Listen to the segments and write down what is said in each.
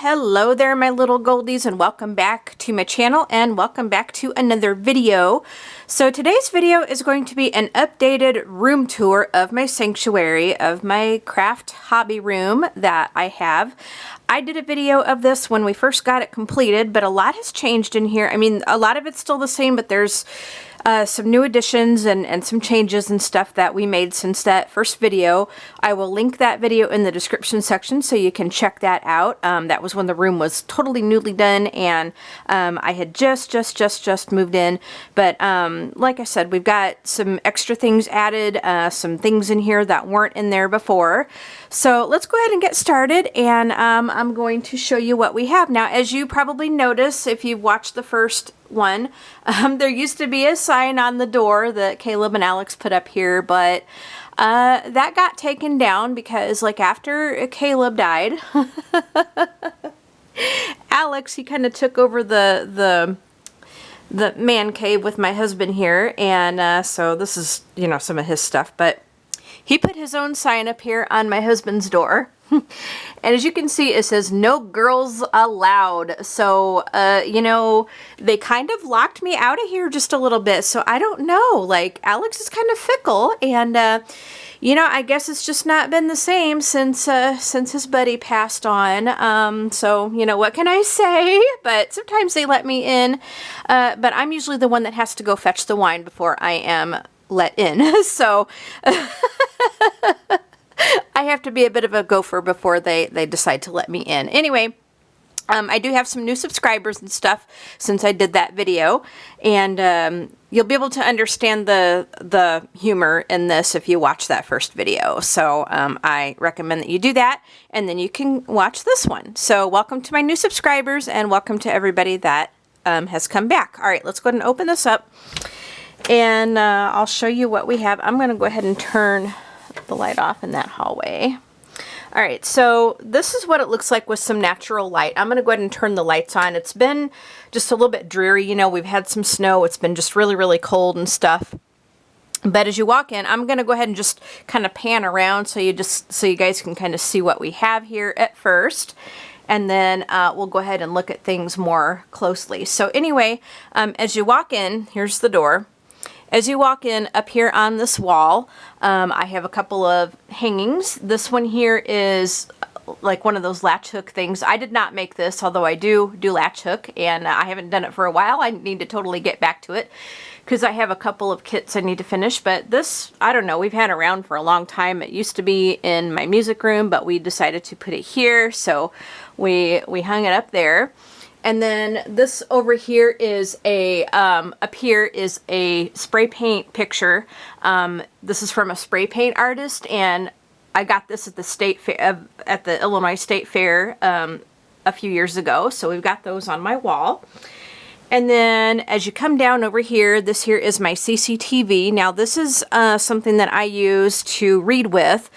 Hello there, my little goldies, and welcome back to my channel and welcome back to another video. So today's video is going to be an updated room tour of my sanctuary, of my craft hobby room that I have. I did a video of this when we first got it completed, but a lot has changed in here. I mean, a lot of it's still the same, but there's some new additions and some changes and stuff that we made since that first video. I will link that video in the description section so you can check that out. That was when the room was totally newly done and I had just moved in. But like I said, we've got some extra things added, some things in here that weren't in there before. So let's go ahead and get started, and I'm going to show you what we have. Now, as you probably notice if you've watched the first one, there used to be a sign on the door that Caleb and Alex put up here, but that got taken down because, like, after Caleb died, Alex, he kind of took over the man cave with my husband here, and so this is, you know, some of his stuff, but he put his own sign up here on my husband's door. And as you can see, it says no girls allowed. So, you know, they kind of locked me out of here just a little bit. So I don't know, like, Alex is kind of fickle, and, you know, I guess it's just not been the same since his buddy passed on. So, you know, what can I say? But sometimes they let me in, but I'm usually the one that has to go fetch the wine before I am let in. So I have to be a bit of a gopher before they decide to let me in. Anyway, I do have some new subscribers and stuff since I did that video, and you'll be able to understand the humor in this if you watch that first video. So I recommend that you do that, and then you can watch this one. So welcome to my new subscribers, and welcome to everybody that has come back. All right, let's go ahead and open this up, and I'll show you what we have. I'm going to go ahead and turn the light off in that hallway. All right, so this is what it looks like with some natural light. I'm going to go ahead and turn the lights on. It's been just a little bit dreary. You know, we've had some snow. It's been just really cold and stuff. But as you walk in, I'm going to go ahead and just kind of pan around so you guys can kind of see what we have here at first. And then we'll go ahead and look at things more closely. So anyway, as you walk in, here's the door. As you walk in, up here on this wall, I have a couple of hangings. This one here is like one of those latch hook things. I did not make this, although I do latch hook, and I haven't done it for a while. I need to totally get back to it because I have a couple of kits I need to finish. But this, I don't know, we've had around for a long time. It used to be in my music room, but we decided to put it here, so we hung it up there. And then this over here is up here is a spray paint picture. This is from a spray paint artist, and I got this at the state fair, at the Illinois State Fair a few years ago. So we've got those on my wall. And then as you come down over here, this here is my Cctv. Now this is something that I use to read with.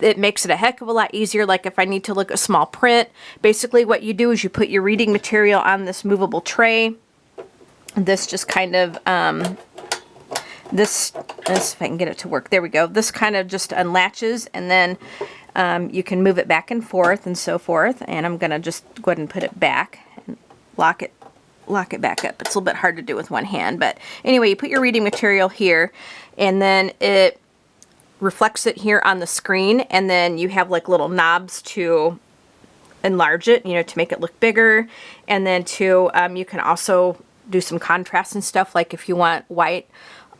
It makes it a heck of a lot easier, like if I need to look at small print. Basically what you do is you put your reading material on this movable tray. This just kind of, this, if I can get it to work, there we go. This kind of just unlatches, and then you can move it back and forth and so forth. And I'm going to just go ahead and put it back and lock it back up. It's a little bit hard to do with one hand, but anyway, you put your reading material here, and then it reflects it here on the screen, and then you have like little knobs to enlarge it, you know, to make it look bigger, and then you can also do some contrast and stuff, like if you want white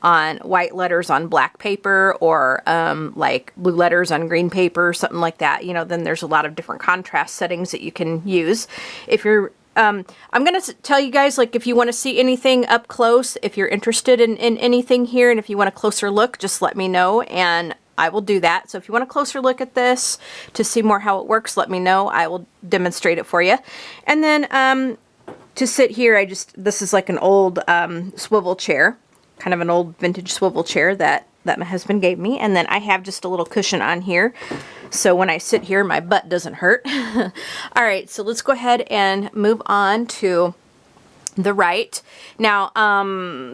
letters on black paper, or like blue letters on green paper, something like that, you know, then there's a lot of different contrast settings that you can use. If you're I'm going to tell you guys, like, if you want to see anything up close, if you're interested in anything here, and if you want a closer look, just let me know, and I will do that. So if you want a closer look at this to see more how it works, let me know. I will demonstrate it for you. And then to sit here, this is like an old swivel chair, kind of an old vintage swivel chair that my husband gave me. And then I have just a little cushion on here, so when I sit here, my butt doesn't hurt. All right, so let's go ahead and move on to the right. Now,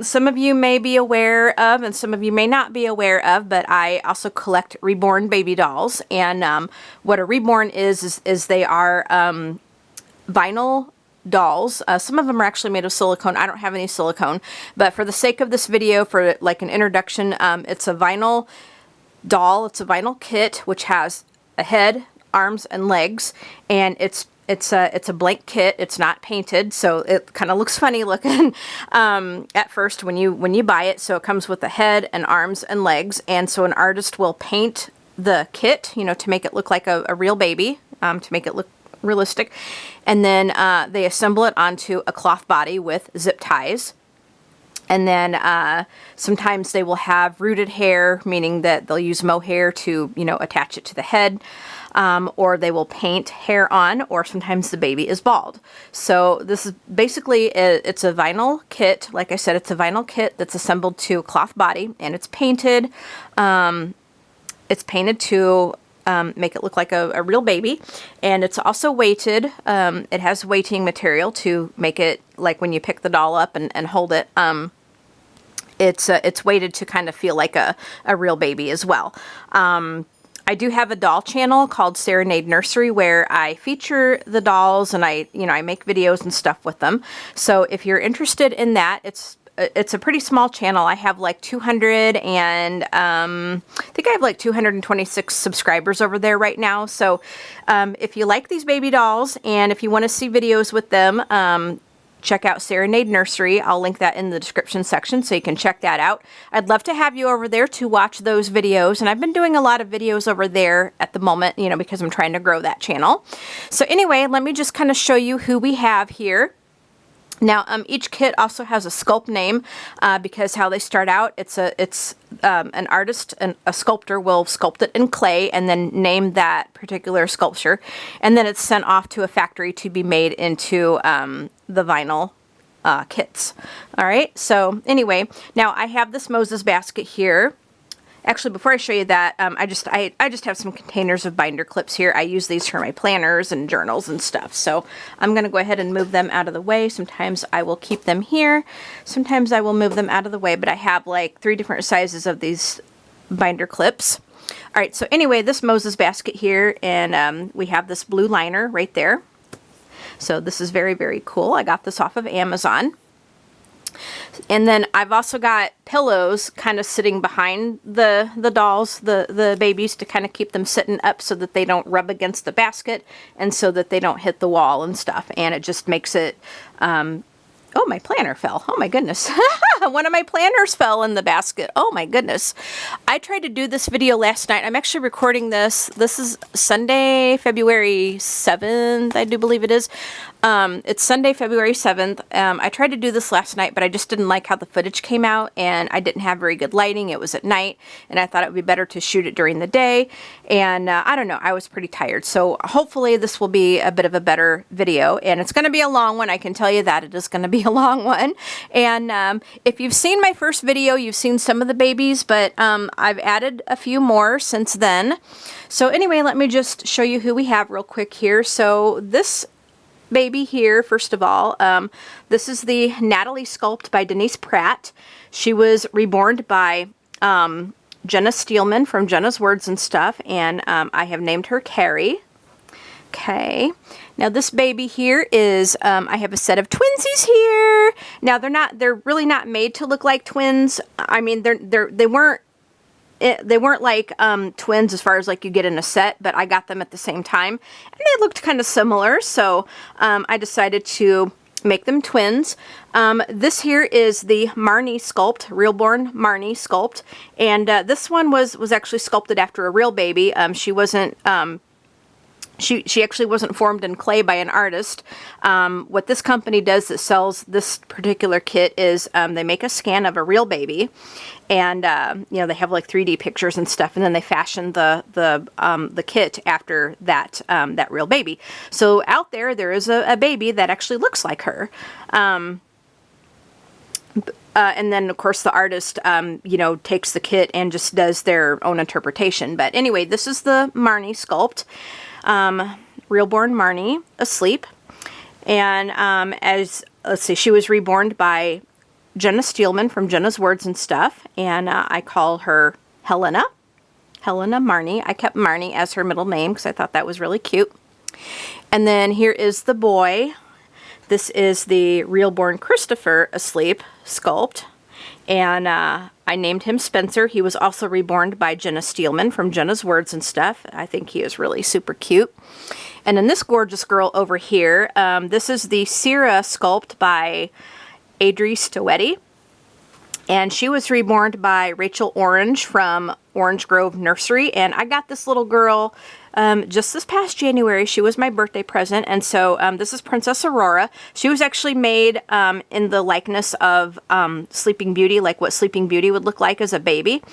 some of you may be aware of, and some of you may not be aware of, but I also collect Reborn baby dolls. And what a Reborn is they are vinyl dolls. Some of them are actually made of silicone. I don't have any silicone, but for the sake of this video, for like an introduction, it's a vinyl doll. It's a vinyl kit which has a head, arms, and legs, and it's a blank kit. It's not painted, so it kind of looks funny looking at first when you buy it. So it comes with a head and arms and legs, and so an artist will paint the kit, you know, to make it look like a real baby, to make it look realistic, and then they assemble it onto a cloth body with zip ties. And then sometimes they will have rooted hair, meaning that they'll use mohair to, you know, attach it to the head, or they will paint hair on, or sometimes the baby is bald. So this is basically, it's a vinyl kit. Like I said, it's a vinyl kit that's assembled to a cloth body, and it's painted. It's painted to make it look like a real baby, and it's also weighted. It has weighting material to make it like when you pick the doll up and hold it. It's weighted to kind of feel like a real baby as well. I do have a doll channel called Serenade Nursery where I feature the dolls, and I make videos and stuff with them. So if you're interested in that, it's a pretty small channel. I have like 200 and I think I have like 226 subscribers over there right now. So if you like these baby dolls and if you want to see videos with them, check out Serenade Nursery. I'll link that in the description section so you can check that out. I'd love to have you over there to watch those videos, and I've been doing a lot of videos over there at the moment, you know, because I'm trying to grow that channel. So anyway, let me just kind of show you who we have here. Now, each kit also has a sculpt name because how they start out, it's an artist and a sculptor will sculpt it in clay and then name that particular sculpture, and then it's sent off to a factory to be made into the vinyl kits. All right. So anyway, now I have this Moses basket here. Actually, before I show you that, I just have some containers of binder clips here. I use these for my planners and journals and stuff. So I'm going to go ahead and move them out of the way. Sometimes I will keep them here. Sometimes I will move them out of the way, but I have like 3 different sizes of these binder clips. All right, so anyway, this Moses basket here, and we have this blue liner right there. So this is very, very cool. I got this off of Amazon. And then I've also got pillows kind of sitting behind the dolls, the babies, to kind of keep them sitting up so that they don't rub against the basket and so that they don't hit the wall and stuff. And it just makes it, oh, my planner fell. Oh my goodness. One of my planners fell in the basket. Oh my goodness. I tried to do this video last night. I'm actually recording this. This is Sunday, February 7th, I do believe it is. It's Sunday, February 7th. I tried to do this last night, but I just didn't like how the footage came out, and I didn't have very good lighting. It was at night, and I thought it would be better to shoot it during the day. And I don't know, I was pretty tired. So hopefully this will be a bit of a better video, and it's going to be a long one. I can tell you that it is going to be a long one. And if you've seen my first video, you've seen some of the babies, but I've added a few more since then. So anyway, let me just show you who we have real quick here. So this baby here, first of all, this is the Natalie Sculpt by Denise Pratt. She was reborn by Jenna Steelman from Jenna's Words and Stuff, and I have named her Carrie. Okay, now this baby here is, I have a set of twinsies here. Now they're really not made to look like twins. I mean, they weren't like twins as far as like you get in a set, but I got them at the same time, and they looked kind of similar, so I decided to make them twins. This here is the Marnie Sculpt, Reborn Marnie Sculpt, and this one was actually sculpted after a real baby. She wasn't she actually wasn't formed in clay by an artist. What this company does that sells this particular kit is they make a scan of a real baby, and you know, they have like 3D pictures and stuff, and then they fashion the kit after that that real baby. So out there is a baby that actually looks like her. And then, of course, the artist, you know, takes the kit and just does their own interpretation. But anyway, this is the Marnie Sculpt. Reborn Marnie, asleep. And let's see, she was reborn by Jenna Steelman from Jenna's Words and Stuff. And I call her Helena Marnie. I kept Marnie as her middle name because I thought that was really cute. And then here is the boy. This is the Reborn Christopher asleep sculpt. And I named him Spencer. He was also reborn by Jenna Steelman from Jenna's Words and stuff. I think he is really super cute. And then this gorgeous girl over here, this is the Sierra sculpt by Adri Stoetti. And she was reborn by Rachel Orange from Orange Grove Nursery. And I got this little girl just this past January. She was my birthday present. And so this is Princess Aurora. She was actually made in the likeness of Sleeping Beauty, like what Sleeping Beauty would look like as a baby.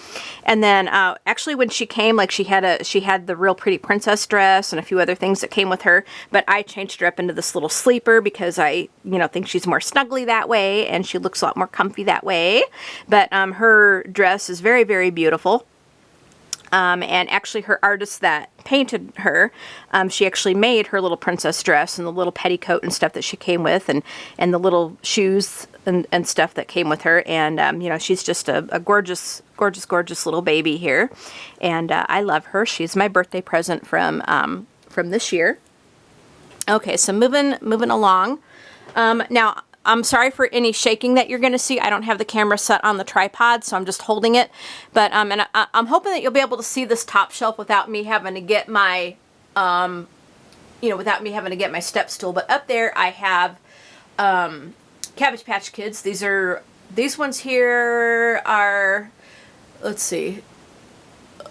And then actually when she came, like she had the real pretty princess dress and a few other things that came with her. But I changed her up into this little sleeper because I, think she's more snuggly that way and she looks a lot more comfy that way. But her dress is very, very beautiful. And actually her artist that painted her, she actually made her little princess dress and the little petticoat and stuff that she came with and the little shoes and stuff that came with her. And, she's just a gorgeous, gorgeous, gorgeous little baby here. And I love her. She's my birthday present from this year. Okay, so moving along. Now, I'm sorry for any shaking that you're going to see. I don't have the camera set on the tripod, so I'm just holding it. But and I'm hoping that you'll be able to see this top shelf without me having to get my, without me having to get my step stool. But up there, I have Cabbage Patch Kids. These ones here are, let's see.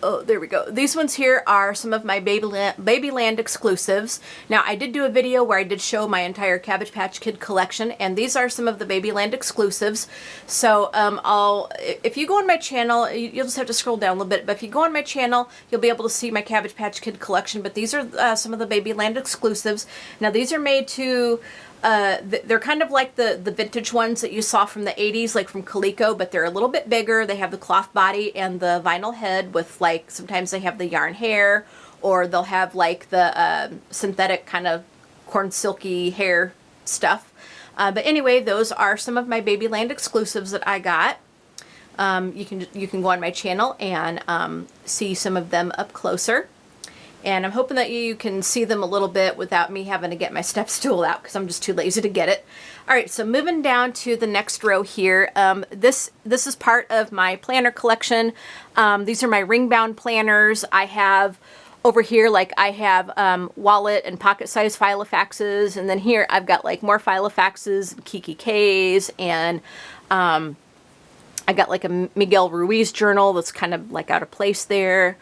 Oh, there we go. These ones here are some of my Babyland exclusives. Now, I did do a video where I did show my entire Cabbage Patch Kid collection, and these are some of the Babyland exclusives. So, if you go on my channel, you'll just have to scroll down a little bit, but if you go on my channel, you'll be able to see my Cabbage Patch Kid collection, but these are some of the Babyland exclusives. Now, these are made to they're kind of like the vintage ones that you saw from the 80s, like from Coleco, but they're a little bit bigger. They have the cloth body and the vinyl head with, like, sometimes they have the yarn hair, or they'll have like the synthetic kind of corn silky hair stuff. But anyway, those are some of my Babyland exclusives that I got. You can go on my channel and see some of them up closer. And I'm hoping that you can see them a little bit without me having to get my step stool out because I'm just too lazy to get it. All right, so moving down to the next row here. This is part of my planner collection. These are my ring-bound planners. I have over here, like, I have wallet and pocket-sized Filofaxes, and then here I've got like more Filofaxes and Kiki K's, and I got like a Miguel Ruiz journal that's kind of like out of place there.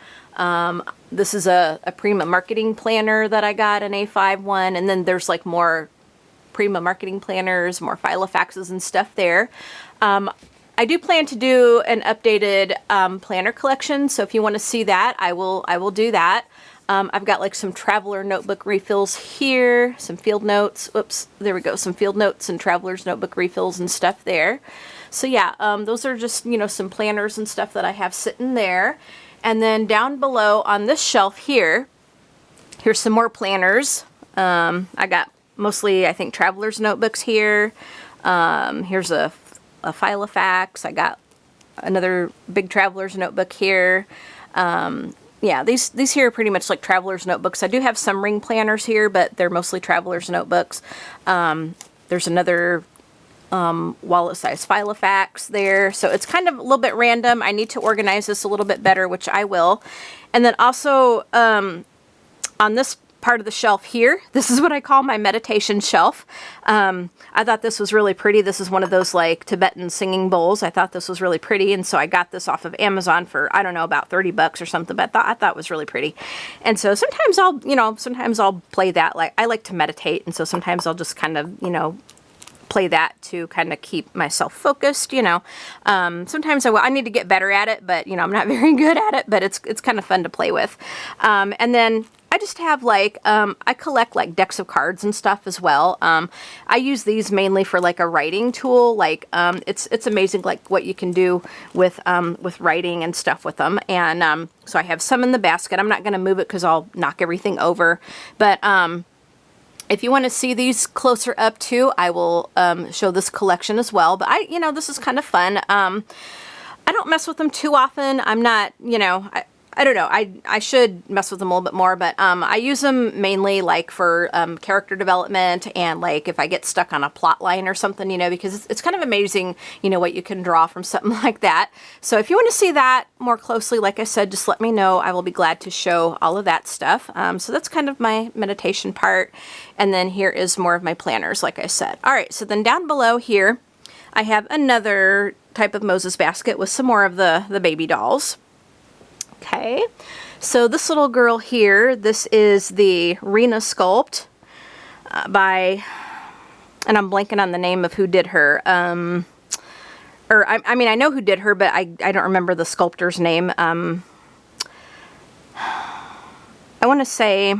This is a Prima marketing planner that I got, an A5 one, and then there's like more Prima marketing planners, more Filofaxes and stuff there. I do plan to do an updated planner collection, so if you want to see that, I will do that. I've got like some traveler notebook refills here, some field notes. Oops, there we go, some field notes and traveler's notebook refills and stuff there. So yeah, those are just, some planners and stuff that I have sitting there. And then down below on this shelf here, here's some more planners. I got mostly, I think, traveler's notebooks here. Here's a Filofax. I got another big traveler's notebook here. Yeah, these here are pretty much like traveler's notebooks. I do have some ring planners here, but they're mostly traveler's notebooks. There's another wallet-sized Filofax there. So it's kind of a little bit random. I need to organize this a little bit better, which I will. And then also on this part of the shelf here, this is what I call my meditation shelf. I thought this was really pretty. This is one of those like Tibetan singing bowls. I thought this was really pretty, and so I got this off of Amazon for, I don't know, about 30 bucks or something, but I thought it was really pretty. And so sometimes I'll play that. Like, I like to meditate, and so sometimes I'll just kind of, play that to kind of keep myself focused, Sometimes I need to get better at it, but, I'm not very good at it, but it's kind of fun to play with. And then I just have like, I collect like decks of cards and stuff as well. I use these mainly for like a writing tool. Like, it's amazing like what you can do with writing and stuff with them. And so I have some in the basket. I'm not going to move it because I'll knock everything over. But if you want to see these closer up too, I will show this collection as well. But this is kind of fun. I don't mess with them too often. I'm not, I don't know. I should mess with them a little bit more, but I use them mainly like for character development and like if I get stuck on a plot line or something, you know, because it's kind of amazing, you know, what you can draw from something like that. So if you want to see that more closely, like I said, just let me know. I will be glad to show all of that stuff. So that's kind of my meditation part. And then here is more of my planners, like I said. All right, so then down below here, I have another type of Moses basket with some more of the baby dolls. Okay, so this little girl here, this is the Rena Sculpt by, and I'm blanking on the name of who did her. Or I mean, I know who did her, but I don't remember the sculptor's name. I want to say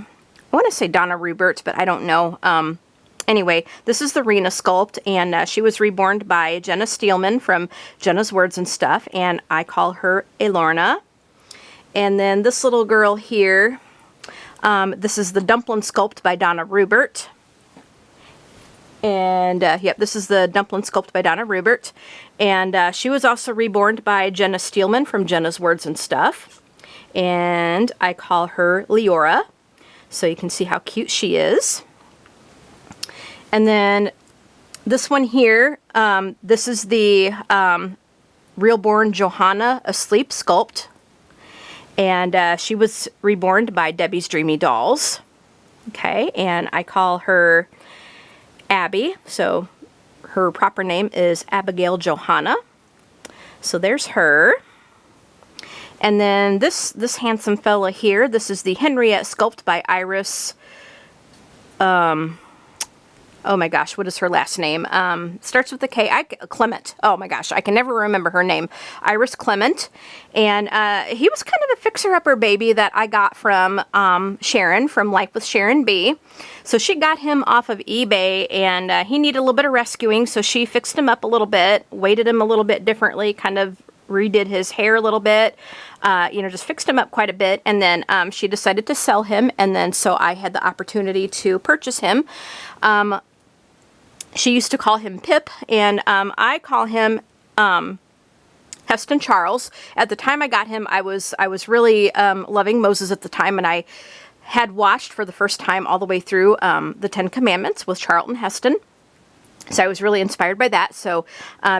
Donna Rubert, but I don't know. Anyway, this is the Rena Sculpt, and she was reborn by Jenna Steelman from Jenna's Words and Stuff, and I call her Elorna. And then this little girl here, this is the Dumpling Sculpt by Donna Rubert. And, yep, this is the Dumpling Sculpt by Donna Rubert. And she was also reborn by Jenna Steelman from Jenna's Words and Stuff. And I call her Leora, so you can see how cute she is. And then this one here, this is the Reborn Johanna Asleep Sculpt. And she was reborn by Debbie's Dreamy Dolls. Okay, and I call her Abby. So her proper name is Abigail Johanna. So there's her. And then this handsome fella here, this is the Henriette Sculpt by Iris. Oh my gosh, what is her last name? Starts with a K. Clement. Oh my gosh, I can never remember her name. Iris Clement. And he was kind of a fixer-upper baby that I got from Sharon, from Life with Sharon B. So she got him off of eBay, and he needed a little bit of rescuing, so she fixed him up a little bit, weighted him a little bit differently, kind of redid his hair a little bit, you know, just fixed him up quite a bit, and then she decided to sell him, and then so I had the opportunity to purchase him. She used to call him Pip, and I call him Heston Charles. At the time I got him, I was really loving Moses at the time, and I had watched for the first time all the way through the 10 Commandments with Charlton Heston. So I was really inspired by that. So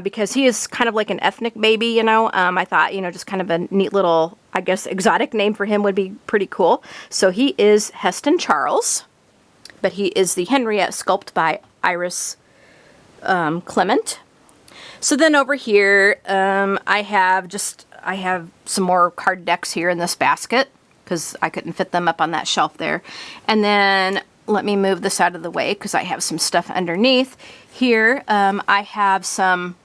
because he is kind of like an ethnic baby, you know, I thought, you know, just kind of a neat little, I guess, exotic name for him would be pretty cool. So he is Heston Charles, but he is the Henriette Sculpt by Iris Clement. So then over here, I have some more card decks here in this basket because I couldn't fit them up on that shelf there. And then let me move this out of the way because I have some stuff underneath. Here, I have some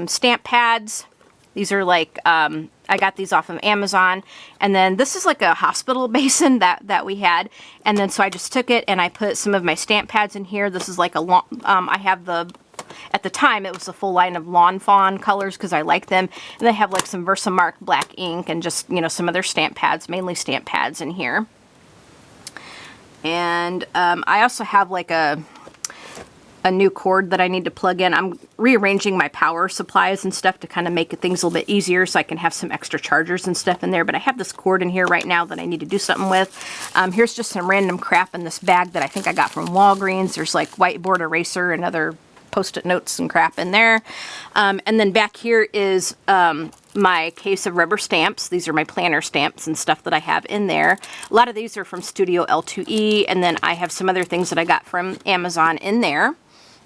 stamp pads. These are like, I got these off of Amazon. And then this is like a hospital basin that we had. And then so I just took it and I put some of my stamp pads in here. This is like a long, I have at the time it was a full line of Lawn Fawn colors because I like them. And I have like some Versamark black ink and just, you know, some other stamp pads, mainly stamp pads in here. And I also have like a new cord that I need to plug in. I'm rearranging my power supplies and stuff to kind of make things a little bit easier so I can have some extra chargers and stuff in there. But I have this cord in here right now that I need to do something with. Here's just some random crap in this bag that I think I got from Walgreens. There's like whiteboard eraser and other Post-it notes and crap in there. And then back here is my case of rubber stamps. These are my planner stamps and stuff that I have in there. A lot of these are from Studio L2E, and then I have some other things that I got from Amazon in there.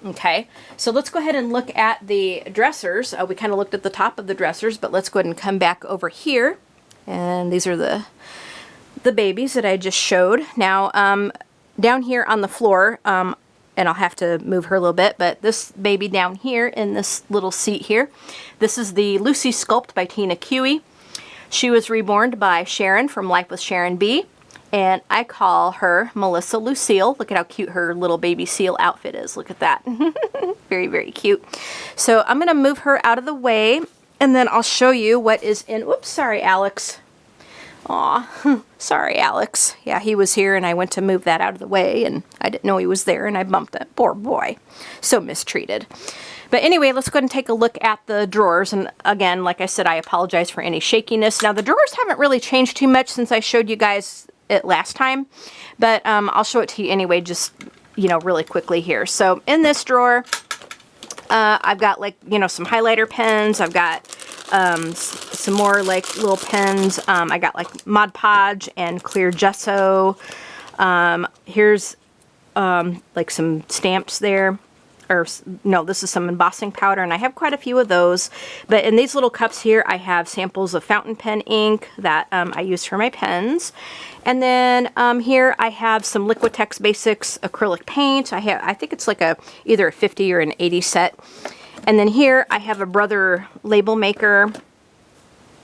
Okay, so let's go ahead and look at the dressers. We kind of looked at the top of the dressers, but let's go ahead and come back over here. And these are the babies that I just showed. Now, down here on the floor, and I'll have to move her a little bit, but this baby down here in this little seat here, this is the Lucy Sculpt by Tina Cui. She was reborn by Sharon from Life with Sharon B. And I call her Melissa Lucille. Look at how cute her little baby seal outfit is. Look at that. Very, very cute. So I'm going to move her out of the way, and then I'll show you what is in... Oops, sorry, Alex. Aw, sorry, Alex. Yeah, he was here and I went to move that out of the way and I didn't know he was there and I bumped it. Poor boy. So mistreated. But anyway, let's go ahead and take a look at the drawers. And again, like I said, I apologize for any shakiness. Now, the drawers haven't really changed too much since I showed you guys it last time. But I'll show it to you anyway, just, you know, really quickly here. So in this drawer, I've got like, you know, some highlighter pens. I've got some more like little pens. I got like Mod Podge and clear gesso. Here's like some stamps there. Or no, this is some embossing powder, and I have quite a few of those. But in these little cups here, I have samples of fountain pen ink that I use for my pens. And then here I have some Liquitex Basics acrylic paint. I think it's like either a 50 or an 80 set. And then here I have a Brother label maker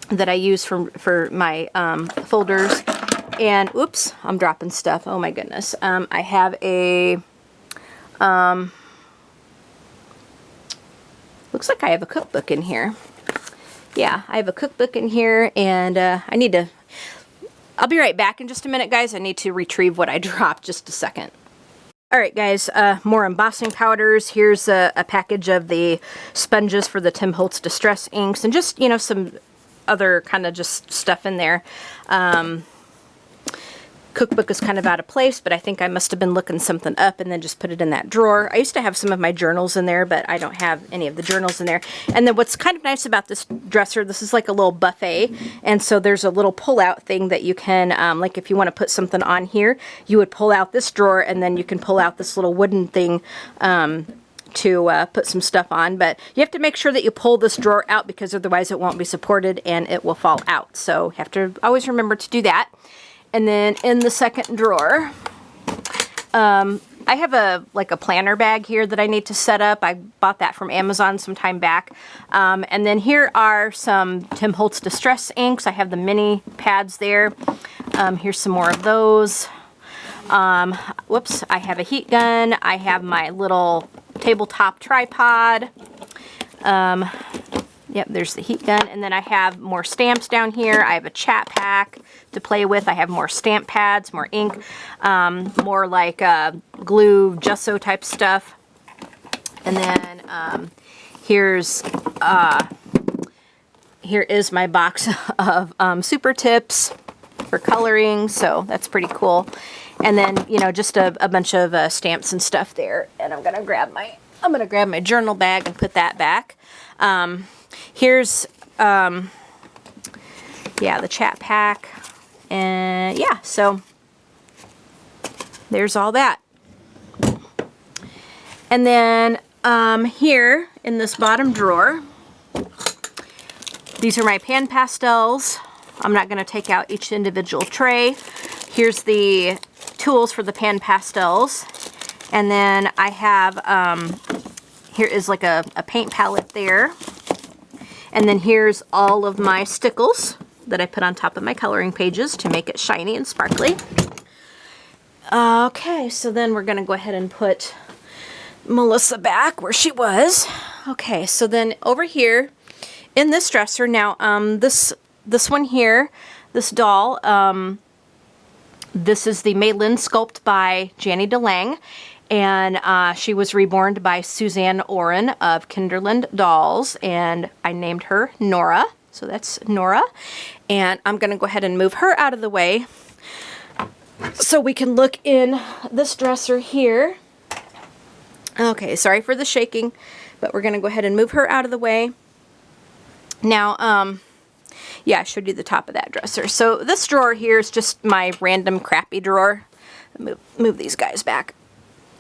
that I use for my folders. And oops, I'm dropping stuff. Oh my goodness. I have a looks like I have a cookbook in here. Yeah, I have a cookbook in here, and I'll be right back in just a minute, guys. I need to retrieve what I dropped. Just a second. All right, guys, more embossing powders. Here's a package of the sponges for the Tim Holtz Distress inks, and just, you know, some other kind of just stuff in there. Cookbook is kind of out of place, but I think I must have been looking something up and then just put it in that drawer. I used to have some of my journals in there, but I don't have any of the journals in there. And then what's kind of nice about this dresser, this is like a little buffet, and so there's a little pull-out thing that you can, like if you want to put something on here, you would pull out this drawer, and then you can pull out this little wooden thing to put some stuff on. But you have to make sure that you pull this drawer out, because otherwise it won't be supported and it will fall out. So you have to always remember to do that. And then in the second drawer, I have a planner bag here that I need to set up. I bought that from Amazon some time back. And then here are some Tim Holtz Distress inks. I have the mini pads there. Here's some more of those. Whoops, I have a heat gun. I have my little tabletop tripod. Yep, there's the heat gun. And then I have more stamps down here. I have a chat pack to play with. I have more stamp pads, more ink, more like glue, gesso type stuff. And then here is my box of super tips for coloring. So that's pretty cool. And then, you know, just a bunch of stamps and stuff there. And I'm gonna grab my journal bag and put that back. Here's, yeah, the chat pack, and yeah, so there's all that. And then here in this bottom drawer, these are my pan pastels. I'm not going to take out each individual tray. Here's the tools for the pan pastels, and then I have, here is like a paint palette there. And then here's all of my stickles that I put on top of my coloring pages to make it shiny and sparkly. Okay, so then we're going to go ahead and put Melissa back where she was. Okay, so then over here in this dresser, now this one here, this doll, this is the Maylin Sculpt by Janny DeLang. And she was reborn by Suzanne Oren of Kinderland Dolls, and I named her Nora. So that's Nora. And I'm going to go ahead and move her out of the way so we can look in this dresser here. Okay, sorry for the shaking, but we're going to go ahead and move her out of the way. Now, yeah, I showed you the top of that dresser. So this drawer here is just my random crappy drawer. Move these guys back.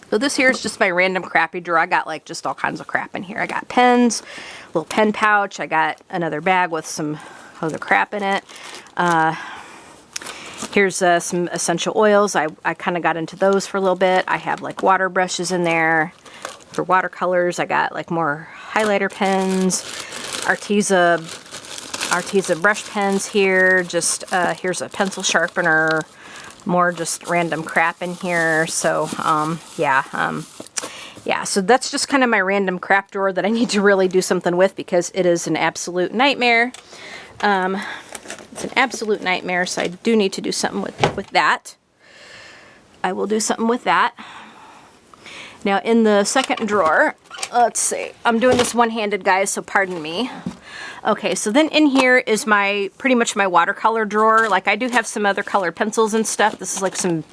So this here is just my random crappy drawer. I got like just all kinds of crap in here. I got pens, little pen pouch. I got another bag with some other crap in it. Here's some essential oils. I kind of got into those for a little bit. I have like water brushes in there for watercolors. I got like more highlighter pens, Arteza brush pens here. Just here's a pencil sharpener. More just random crap in here. So yeah, so that's just kind of my random crap drawer that I need to really do something with because it is an absolute nightmare. It's an absolute nightmare, so I do need to do something with that. I will do something with that. Now in the second drawer, let's see. I'm doing this one-handed, guys, so pardon me. Okay, so then in here is pretty much my watercolor drawer. Like, I do have some other colored pencils and stuff. This is like some,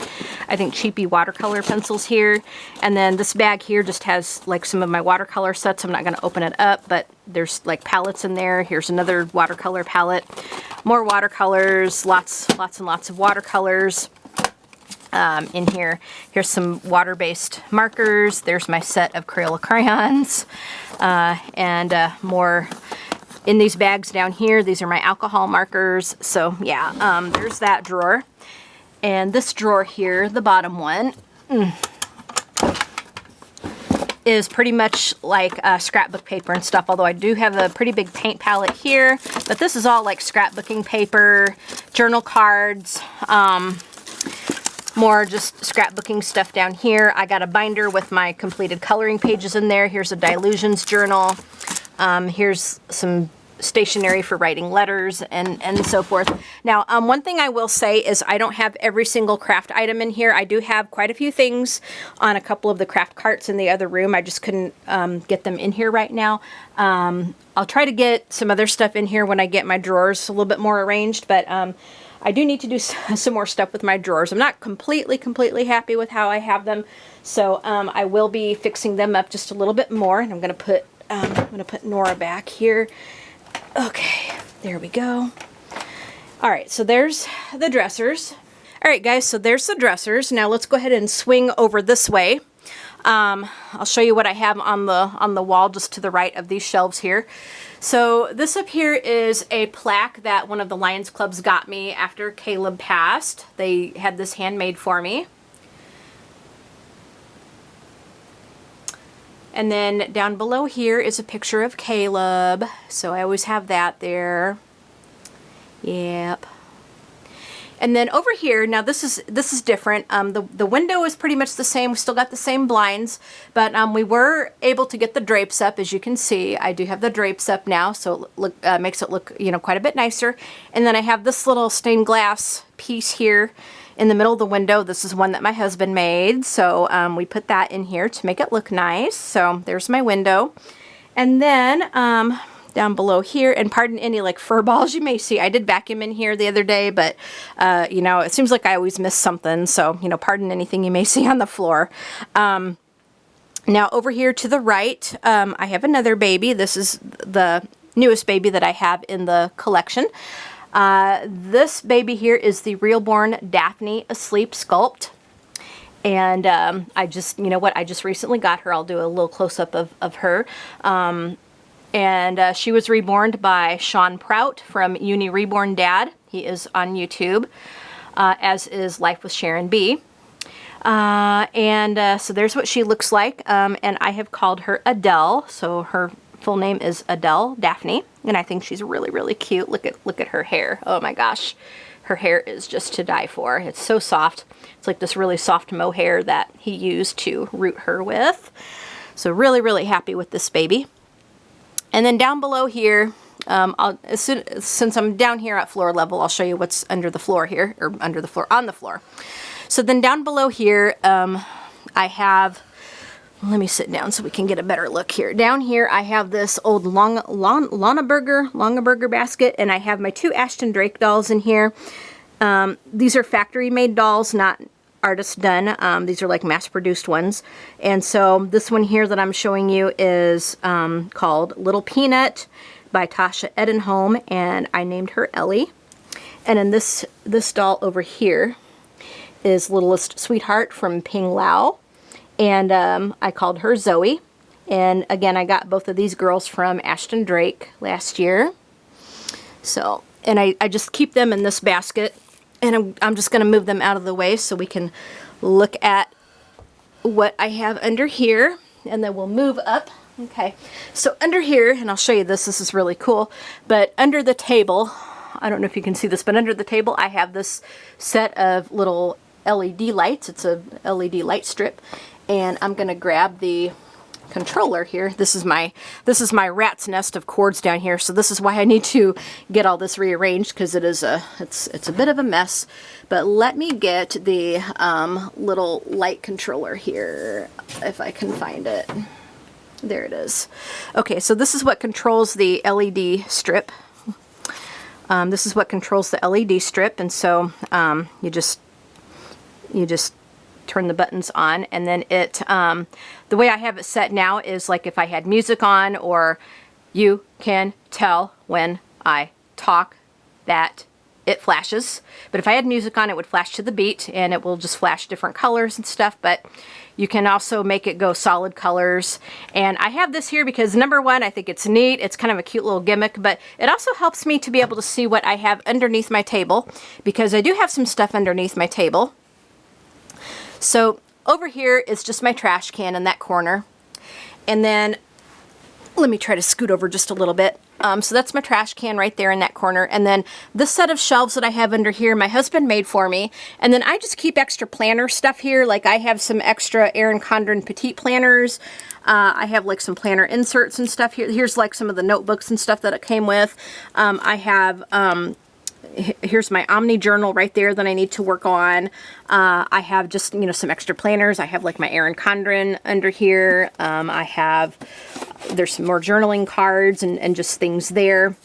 I think, cheapy watercolor pencils here. And then this bag here just has like some of my watercolor sets. I'm not going to open it up, but there's like palettes in there. Here's another watercolor palette. More watercolors, lots and lots of watercolors. In here, here's some water-based markers. There's my set of Crayola crayons, and more in these bags down here. These are my alcohol markers. So yeah, there's that drawer. And this drawer here, the bottom one, is pretty much like scrapbook paper and stuff, although I do have a pretty big paint palette here. But this is all like scrapbooking paper, journal cards, more just scrapbooking stuff down here. I got a binder with my completed coloring pages in there. Here's a Dilutions journal. Here's some stationery for writing letters and so forth. Now, one thing I will say is I don't have every single craft item in here. I do have quite a few things on a couple of the craft carts in the other room. I just couldn't get them in here right now. I'll try to get some other stuff in here when I get my drawers a little bit more arranged, but I do need to do some more stuff with my drawers. I'm not completely happy with how I have them, so I will be fixing them up just a little bit more. And I'm gonna put Nora back here. Okay, there we go. All right, so there's the dressers. All right, guys, so there's the dressers. Now let's go ahead and swing over this way. I'll show you what I have on the wall just to the right of these shelves here. So this up here is a plaque that one of the Lions Clubs got me after Caleb passed. They had this handmade for me. And then down below here is a picture of Caleb. So I always have that there. Yep. And then over here, now this is different. The window is pretty much the same. We still got the same blinds, but we were able to get the drapes up. As you can see, I do have the drapes up now, so it makes it look, you know, quite a bit nicer. And then I have this little stained glass piece here in the middle of the window. This is one that my husband made, so we put that in here to make it look nice. So there's my window. And then down below here, and pardon any like fur balls you may see. I did vacuum in here the other day, but you know, it seems like I always miss something, so you know, pardon anything you may see on the floor. Now over here to the right, I have another baby. This is the newest baby that I have in the collection. This baby here is the Reborn Daphne Asleep Sculpt. And I just, you know what, I just recently got her. I'll do a little close-up of her. And she was reborned by Sean Prout from Uni Reborn Dad. He is on YouTube, as is Life with Sharon B. So there's what she looks like. And I have called her Adele. So her full name is Adele Daphne. And I think she's really cute. Look at her hair. Oh my gosh. Her hair is just to die for. It's so soft. It's like this really soft mohair that he used to root her with. So really happy with this baby. And then down below here, since I'm down here at floor level, I'll show you what's under the floor here, or on the floor. So then down below here, I have, let me sit down so we can get a better look here. Down here, I have this old Longaberger basket, and I have my two Ashton Drake dolls in here. These are factory-made dolls, not artist done. These are like mass-produced ones. And so this one here that I'm showing you is called Little Peanut by Tasha Edenholm, and I named her Ellie. And then this doll over here is Littlest Sweetheart from Ping Lao, and I called her Zoe. And again, I got both of these girls from Ashton Drake last year. So, and I just keep them in this basket. And I'm just going to move them out of the way so we can look at what I have under here. And then we'll move up. Okay. So under here, and I'll show you this. This is really cool. But under the table, I don't know if you can see this, but under the table I have this set of little LED lights. It's a LED light strip. And I'm going to grab the controller here. This is my rat's nest of cords down here, so this is why I need to get all this rearranged, because it's a bit of a mess. But let me get the little light controller here, if I can find it. There it is. Okay, so this is what controls the LED strip. This is what controls the LED strip, and so you just turn the buttons on, and then it the way I have it set now is like if I had music on, or you can tell when I talk that it flashes. But if I had music on, it would flash to the beat, and it will just flash different colors and stuff. But you can also make it go solid colors. And I have this here because, number one, I think it's neat. It's kind of a cute little gimmick, but it also helps me to be able to see what I have underneath my table, because I do have some stuff underneath my table. So over here is just my trash can in that corner. And then let me try to scoot over just a little bit. So that's my trash can right there in that corner. And then this set of shelves that I have under here, my husband made for me. And then I just keep extra planner stuff here. Like I have some extra Erin Condren Petite planners. I have like some planner inserts and stuff here. Here's like some of the notebooks and stuff that it came with. I have... here's my Omni journal right there that I need to work on. I have just, you know, some extra planners. I have like my Erin Condren under here. There's some more journaling cards and just things there.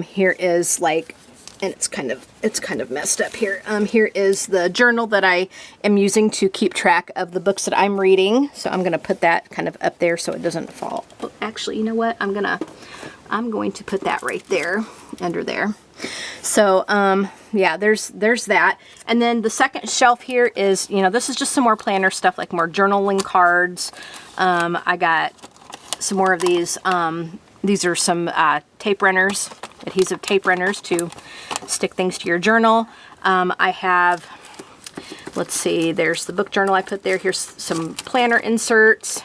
Here is like, and it's kind of messed up here. Here is the journal that I am using to keep track of the books that I'm reading. So I'm going to put that kind of up there so it doesn't fall. Oh, actually, you know what? I'm going to put that right there, under there. So, yeah, there's that. And then the second shelf here is, you know, this is just some more planner stuff, like more journaling cards. I got some more of these. These are some tape runners, adhesive tape runners to stick things to your journal. I have, let's see, there's the book journal I put there. Here's some planner inserts.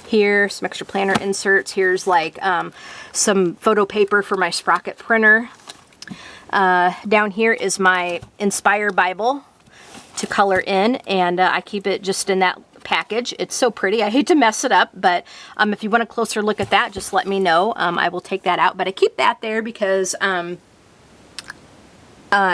Here, some extra planner inserts. Here's like some photo paper for my Sprocket printer. Down here is my Inspire Bible to color in, and I keep it just in that package. It's so pretty. I hate to mess it up, but if you want a closer look at that, just let me know. I will take that out, but I keep that there because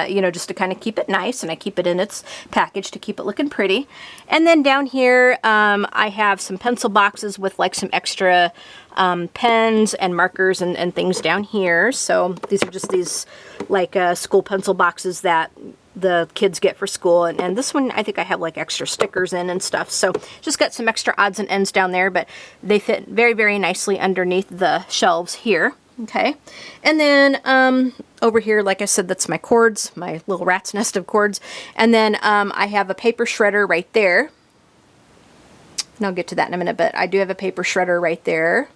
you know, just to kind of keep it nice, and I keep it in its package to keep it looking pretty. And then down here, I have some pencil boxes with like some extra pens and markers and things down here. So these are just these like school pencil boxes that the kids get for school. And this one, I think I have like extra stickers in and stuff. So just got some extra odds and ends down there, but they fit very, very nicely underneath the shelves here. Okay, and then over here, like I said, that's my cords, my little rat's nest of cords. And then I have a paper shredder right there. And I'll get to that in a minute, but I do have a paper shredder right there.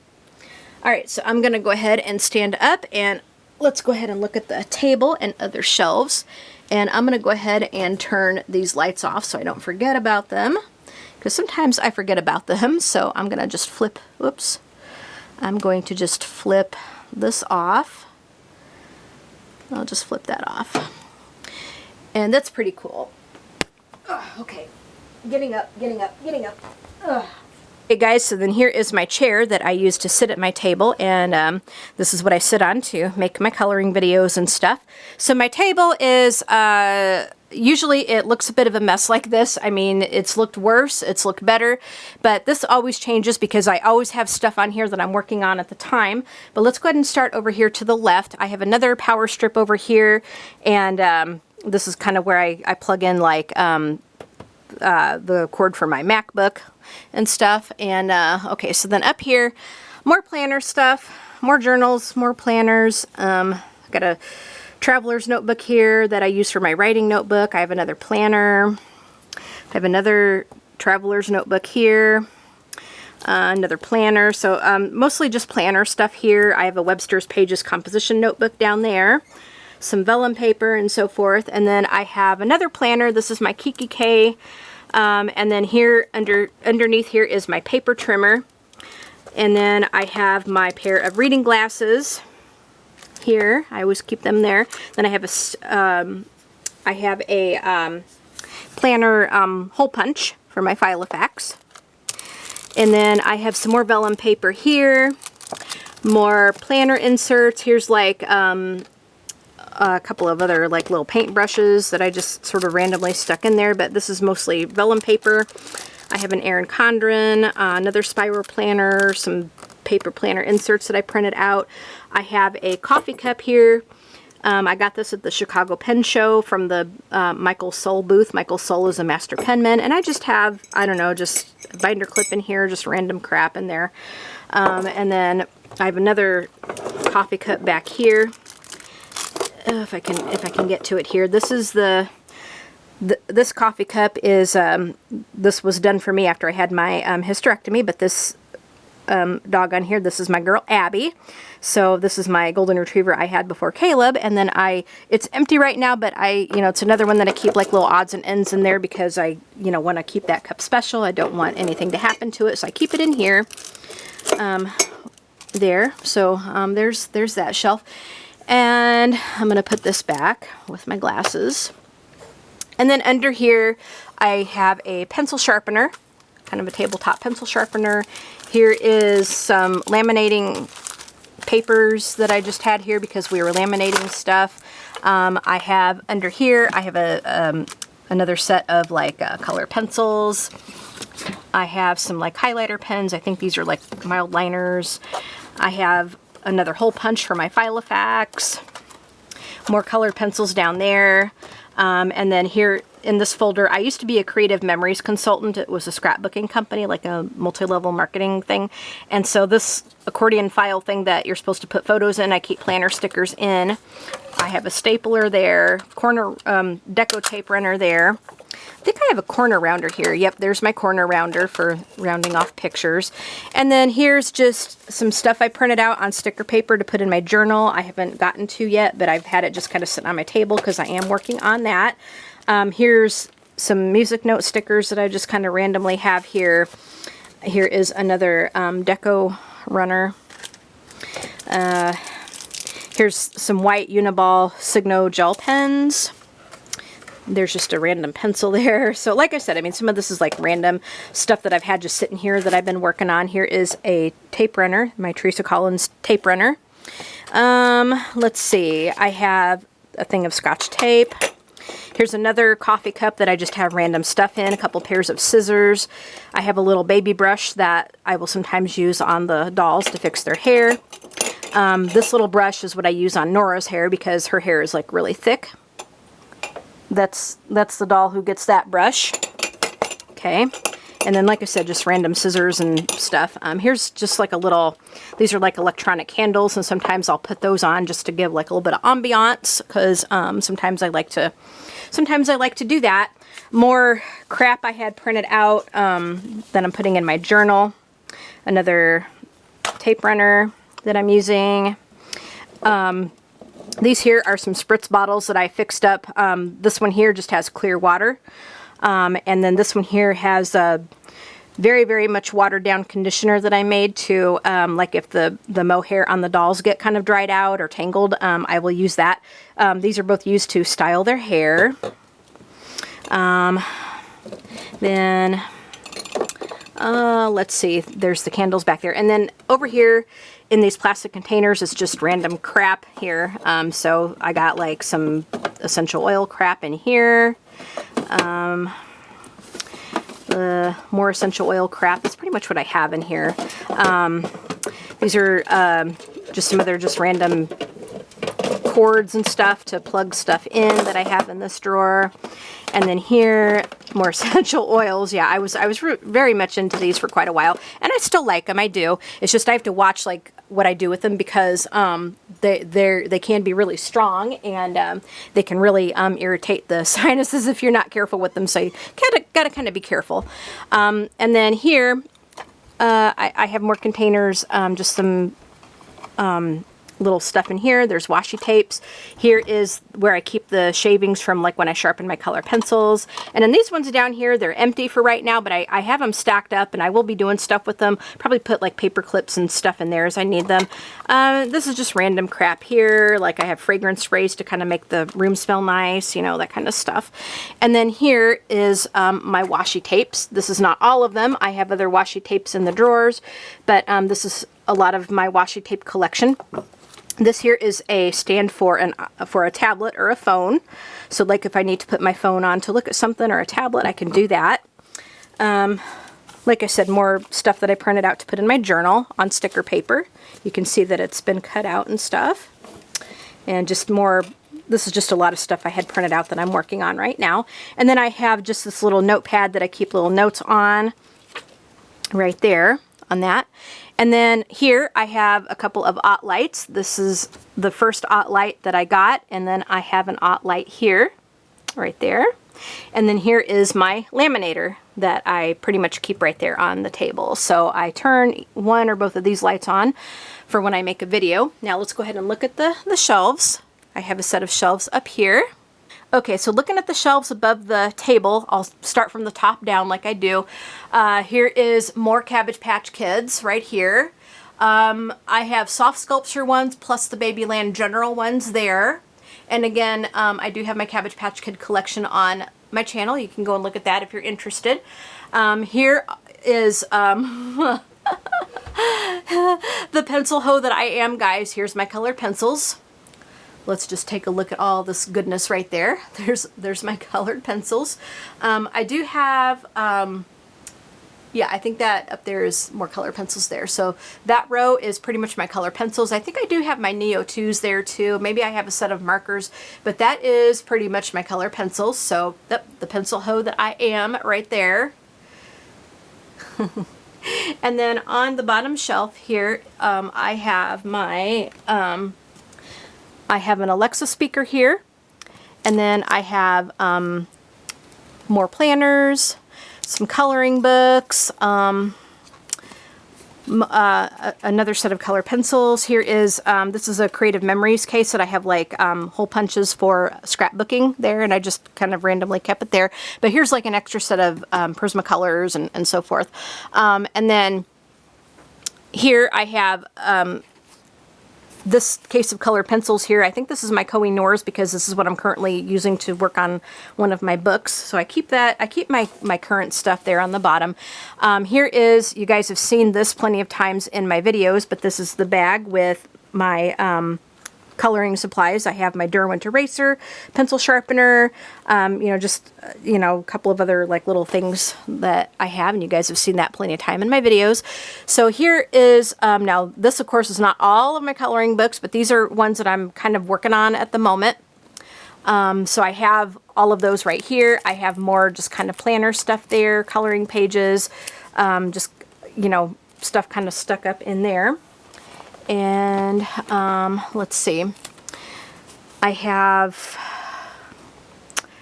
All right, so I'm going to go ahead and stand up, and let's go ahead and look at the table and other shelves. And I'm going to go ahead and turn these lights off so I don't forget about them, because sometimes I forget about them. So I'm going to just flip, whoops, I'm going to just flip this off. I'll just flip that off. And that's pretty cool. Okay, getting up. Hey guys, so then here is my chair that I use to sit at my table, and this is what I sit on to make my coloring videos and stuff. So my table is, usually it looks a bit of a mess like this. I mean, it's looked worse, it's looked better, but this always changes because I always have stuff on here that I'm working on at the time. But let's go ahead and start over here to the left. I have another power strip over here, and this is kind of where I plug in like the cord for my MacBook and stuff. And okay, so then up here, more planner stuff, more journals, more planners. Got a traveler's notebook here that I use for my writing notebook. I have another planner. I have another traveler's notebook here. Another planner. So mostly just planner stuff here. I have a Webster's Pages composition notebook down there. Some vellum paper and so forth. And then I have another planner. This is my Cctv. And then here underneath here is my paper trimmer. And then I have my pair of reading glasses here. I always keep them there. Then I have a planner hole punch for my Filofax. And then I have some more vellum paper here, more planner inserts. Here's like a couple of other like little paint brushes that I just sort of randomly stuck in there, but this is mostly vellum paper. I have an Erin Condren, another spiral planner, some paper planner inserts that I printed out. I have a coffee cup here. I got this at the Chicago Pen Show from the Michael Soul booth. Michael Soul is a master penman, and I just have, I don't know, just a binder clip in here, just random crap in there. And then I have another coffee cup back here. If I can get to it here. This is this coffee cup is this was done for me after I had my hysterectomy, but this dog on here, this is my girl Abby. So this is my golden retriever I had before Caleb, and then it's empty right now, but it's another one that I keep like little odds and ends in there because I want to keep that cup special. I don't want anything to happen to it, so I keep it in here. There, so there's that shelf, and I'm gonna put this back with my glasses. And then under here I have a pencil sharpener, kind of a tabletop pencil sharpener. Here is some laminating papers that I just had here because we were laminating stuff. I have under here, I have another set of like color pencils. I have some like highlighter pens. I think these are like mild liners. I have another hole punch for my Filofax. More colored pencils down there. And then here in this folder, I used to be a creative memories consultant. It was a scrapbooking company, like a multi-level marketing thing. And so this accordion file thing that you're supposed to put photos in, I keep planner stickers in. I have a stapler there, corner deco tape runner there. I think I have a corner rounder here. Yep, there's my corner rounder for rounding off pictures. And then here's just some stuff I printed out on sticker paper to put in my journal. I haven't gotten to yet, but I've had it just kind of sitting on my table because I am working on that. Here's some music note stickers that I just kind of randomly have here. Here is another deco runner. Here's some white Uniball Signo gel pens. There's just a random pencil there. So like I said, I mean, some of this is like random stuff that I've had just sitting here that I've been working on. Here is a tape runner, my Teresa Collins tape runner. Let's see, I have a thing of Scotch tape. Here's another coffee cup that I just have random stuff in, a couple pairs of scissors. I have a little baby brush that I will sometimes use on the dolls to fix their hair. This little brush is what I use on Nora's hair because her hair is like really thick. That's the doll who gets that brush. Okay. And then, like I said, just random scissors and stuff. Here's just like a little, these are like electronic candles, and sometimes I'll put those on just to give like a little bit of ambiance, because sometimes I like to do that. More crap I had printed out that I'm putting in my journal. Another tape runner that I'm using. These here are some Spritz bottles that I fixed up. This one here just has clear water. And then this one here has a very, very much watered down conditioner that I made to, like if the mohair on the dolls get kind of dried out or tangled, I will use that. These are both used to style their hair. Then, let's see, there's the candles back there. And then over here in these plastic containers, it's just random crap here. So I got like some essential oil crap in here. More essential oil crap. That's pretty much what I have in here. These are just some other just random cords and stuff to plug stuff in that I have in this drawer. And then here, more essential oils. Yeah, I was very much into these for quite a while, and I still like them. I do. It's just I have to watch like what I do with them, because they can be really strong, and they can really irritate the sinuses if you're not careful with them. So you gotta kind of be careful. And then here, I have more containers, just some little stuff in here. There's washi tapes. Here is where I keep the shavings from, like when I sharpen my color pencils. And then these ones down here, they're empty for right now, but I have them stacked up and I will be doing stuff with them. Probably put like paper clips and stuff in there as I need them. This is just random crap here. Like I have fragrance sprays to kind of make the room smell nice, you know, that kind of stuff. And then here is my washi tapes. This is not all of them. I have other washi tapes in the drawers, but this is a lot of my washi tape collection. This here is a stand for a tablet or a phone. So like if I need to put my phone on to look at something or a tablet, I can do that. Like I said, more stuff that I printed out to put in my journal on sticker paper. You can see that it's been cut out and stuff. And just more, this is just a lot of stuff I had printed out that I'm working on right now. And then I have just this little notepad that I keep little notes on right there on that. And then here I have a couple of OT lights. This is the first OT light that I got, and then I have an OT light here, right there. And then here is my laminator that I pretty much keep right there on the table. So I turn one or both of these lights on for when I make a video. Now let's go ahead and look at the shelves. I have a set of shelves up here. Okay, so looking at the shelves above the table, I'll start from the top down like I do. Here is more Cabbage Patch Kids right here. I have soft sculpture ones plus the Babyland General ones there. And again, I do have my Cabbage Patch Kid collection on my channel. You can go and look at that if you're interested. Here is the pencil hoe that I am, guys. Here's my colored pencils. Let's just take a look at all this goodness right there. There's my colored pencils. I do have, yeah, I think that up there is more color pencils there. So that row is pretty much my color pencils. I think I do have my Neo 2s there too. Maybe I have a set of markers, but that is pretty much my color pencils. So the pencil hoe that I am right there. And then on the bottom shelf here, I have my, I have an Alexa speaker here, and then I have more planners, some coloring books, another set of color pencils. Here is, this is a Creative Memories case that I have like hole punches for scrapbooking there, and I just kind of randomly kept it there. But here's like an extra set of Prismacolors and so forth. And then here I have this case of colored pencils here. I think this is my Koh-i-Noors because this is what I'm currently using to work on one of my books. So I keep that, I keep my current stuff there on the bottom. Here is, you guys have seen this plenty of times in my videos, but this is the bag with my coloring supplies. I have my Derwent eraser, pencil sharpener, you know, just, you know, a couple of other like little things that I have, and you guys have seen that plenty of time in my videos. So here is, now this of course is not all of my coloring books, but these are ones that I'm kind of working on at the moment. So I have all of those right here. I have more just kind of planner stuff there, coloring pages, just, you know, stuff kind of stuck up in there. And let's see, I have,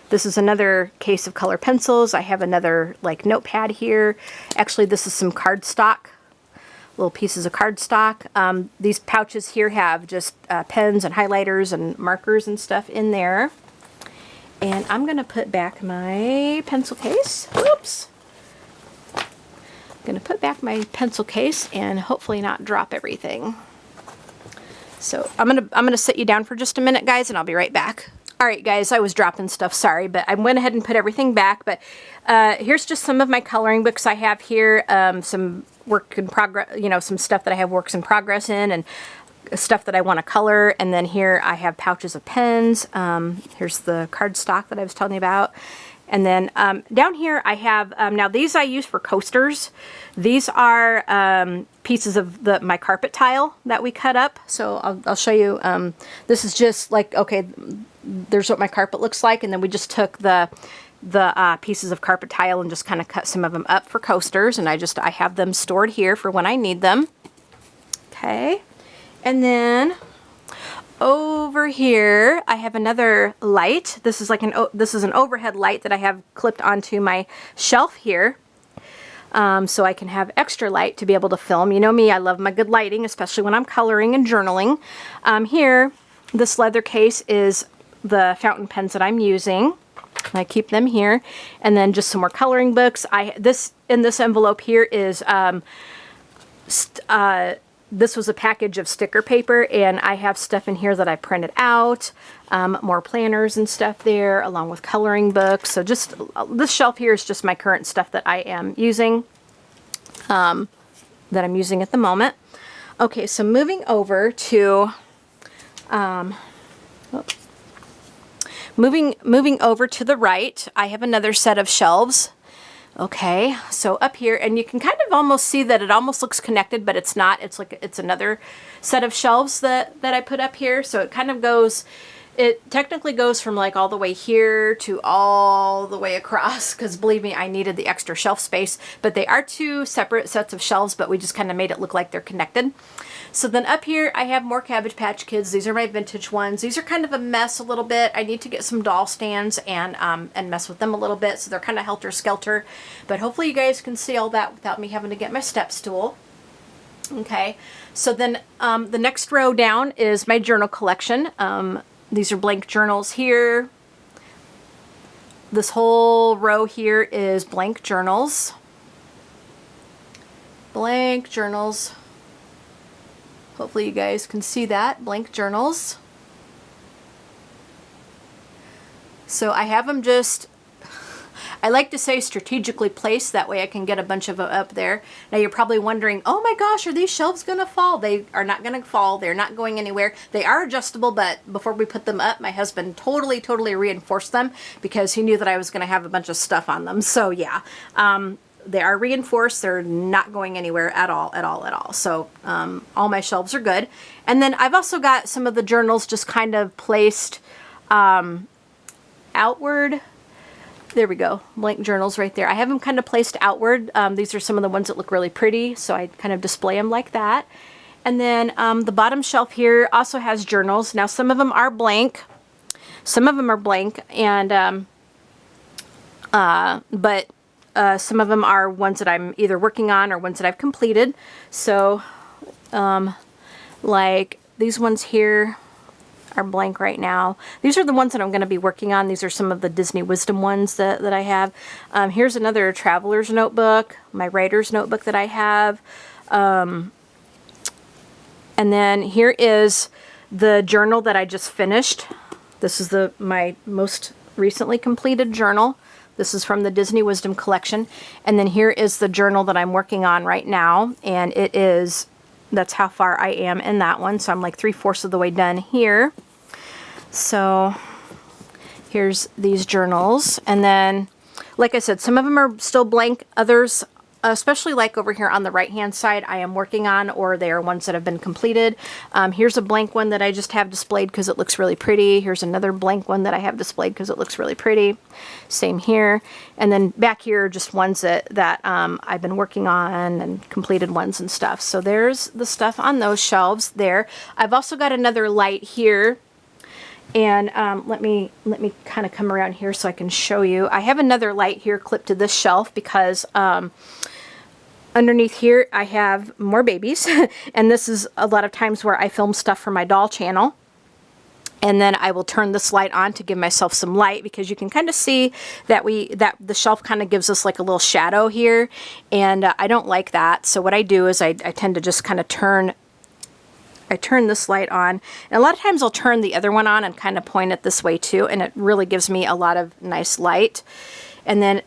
this is another case of color pencils. I have another like notepad here. Actually, this is some cardstock, little pieces of cardstock. These pouches here have just pens and highlighters and markers and stuff in there. And I'm going to put back my pencil case. Whoops. I'm going to put back my pencil case and hopefully not drop everything. So I'm gonna sit you down for just a minute, guys, and I'll be right back. All right, guys, I was dropping stuff, sorry, but I went ahead and put everything back. But here's just some of my coloring books I have here, some work in progress, you know, some stuff that I have works in progress in, and stuff that I want to color. And then here I have pouches of pens. Here's the cardstock that I was telling you about. And then down here I have, now these I use for coasters. These are pieces of my carpet tile that we cut up. So I'll show you. This is just like, okay, there's what my carpet looks like. And then we just took the pieces of carpet tile and just kind of cut some of them up for coasters. And I have them stored here for when I need them. Okay. And then over here, I have another light. This is like this is an overhead light that I have clipped onto my shelf here. so I can have extra light to be able to film. You know me, I love my good lighting, especially when I'm coloring and journaling. Here, this leather case is the fountain pens that I'm using. I keep them here. And then just some more coloring books. In this envelope here is, this was a package of sticker paper, and I have stuff in here that I printed out, more planners and stuff there, along with coloring books. So just, this shelf here is just my current stuff that I am using, at the moment. Okay, so moving over to, moving over to the right, I have another set of shelves. Okay, so up here, and you can kind of almost see that it almost looks connected, but it's not. It's like it's another set of shelves that I put up here. So it kind of goes, it technically goes from like all the way here to all the way across, because believe me, I needed the extra shelf space. But they are two separate sets of shelves, but we just kind of made it look like they're connected. So then up here, I have more Cabbage Patch Kids. These are my vintage ones. These are kind of a mess a little bit. I need to get some doll stands and mess with them a little bit. So they're kind of helter-skelter. But hopefully you guys can see all that without me having to get my step stool. Okay, so then the next row down is my journal collection. These are blank journals here. This whole row here is blank journals. Blank journals. Hopefully you guys can see that. Blank journals. So I have them just, I like to say strategically placed, that way I can get a bunch of them up there. Now you're probably wondering, oh my gosh, are these shelves going to fall? They are not going to fall. They're not going anywhere. They are adjustable, but before we put them up, my husband totally reinforced them because he knew that I was going to have a bunch of stuff on them. So yeah, they are reinforced. They're not going anywhere at all. So all my shelves are good. And then I've also got some of the journals just kind of placed outward. There we go. Blank journals right there. I have them kind of placed outward. These are some of the ones that look really pretty, so I kind of display them like that. And then the bottom shelf here also has journals. Now some of them are blank. Some of them are blank, and but some of them are ones that I'm either working on or ones that I've completed. So like these ones here are blank right now. These are the ones that I'm going to be working on. These are some of the Disney Wisdom ones that I have. Here's another traveler's notebook, my writer's notebook that I have. And then here is the journal that I just finished. This is my most recently completed journal. This is from the Disney Wisdom collection. And then here is the journal that I'm working on right now. And it is, that's how far I am in that one. So I'm like 3/4 of the way done here. So here's these journals. And then, like I said, some of them are still blank. Others, especially like over here on the right-hand side, I am working on, or they are ones that have been completed. Here's a blank one that I just have displayed because it looks really pretty. Here's another blank one that I have displayed because it looks really pretty. Same here. And then back here are just ones that I've been working on and completed ones and stuff. So there's the stuff on those shelves there. I've also got another light here. And let me kind of come around here so I can show you. I have another light here clipped to this shelf because underneath here I have more babies. And this is a lot of times where I film stuff for my doll channel. And then I will turn this light on to give myself some light, because you can kind of see that the shelf kind of gives us like a little shadow here. And I don't like that. So what I do is I tend to just kind of turn this light on, and a lot of times I'll turn the other one on and kind of point it this way too, and it really gives me a lot of nice light. And then